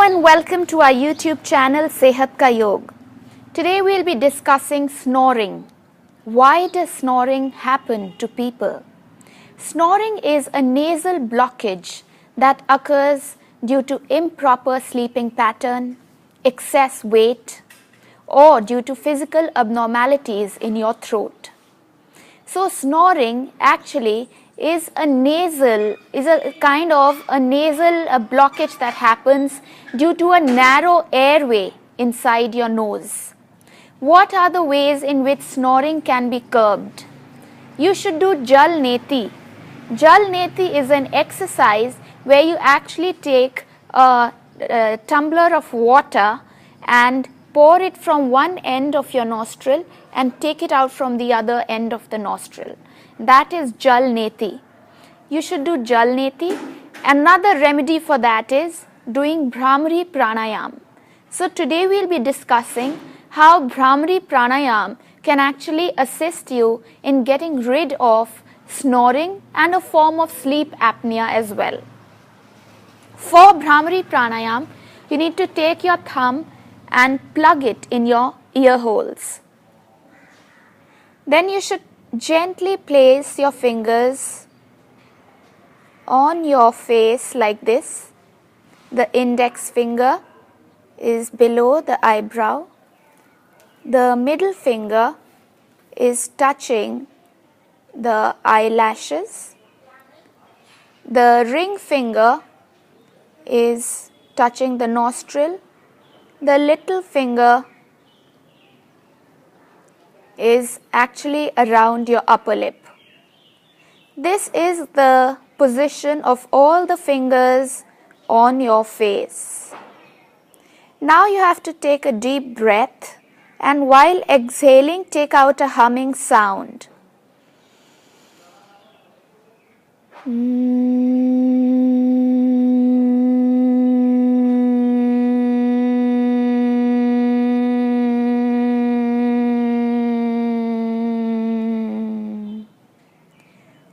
and welcome to our YouTube channel Sehat Ka Yog. Today we'll be discussing snoring. Why does snoring happen to people? Snoring is a nasal blockage that occurs due to improper sleeping pattern, excess weight, or due to physical abnormalities in your throat. So snoring actually is a kind of a nasal blockage that happens due to a narrow airway inside your nose. What are the ways in which snoring can be curbed? You should do Jal Neti. Jal Neti is an exercise where you actually take a tumbler of water and pour it from one end of your nostril and take it out from the other end of the nostril. That is Jal Neti. You should do Jal Neti. Another remedy for that is doing Bhramari Pranayam. So today we'll be discussing how Bhramari Pranayam can actually assist you in getting rid of snoring and a form of sleep apnea as well. For Bhramari Pranayam, you need to take your thumb and plug it in your ear holes. Then you should gently place your fingers on your face like this. The index finger is below the eyebrow. The middle finger is touching the eyelashes. The ring finger is touching the nostril. The little finger is actually around your upper lip. This is the position of all the fingers on your face. Now you have to take a deep breath, and while exhaling, take out a humming sound.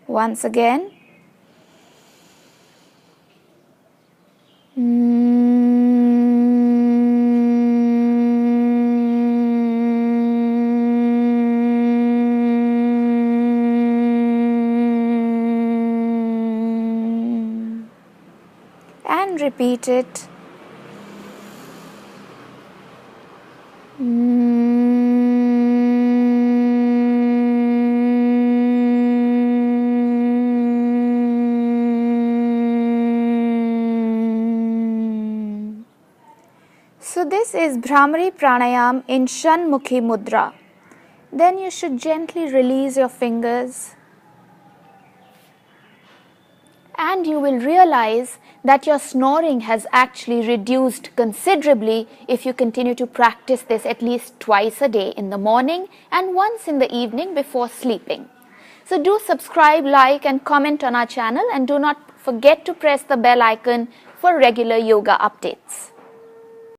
Once again. And repeat it. So this is Bhramari Pranayam in Shanmukhi Mudra. Then you should gently release your fingers, and you will realize that your snoring has actually reduced considerably if you continue to practice this at least twice a day, in the morning and once in the evening before sleeping. So do subscribe, like and comment on our channel, and do not forget to press the bell icon for regular yoga updates.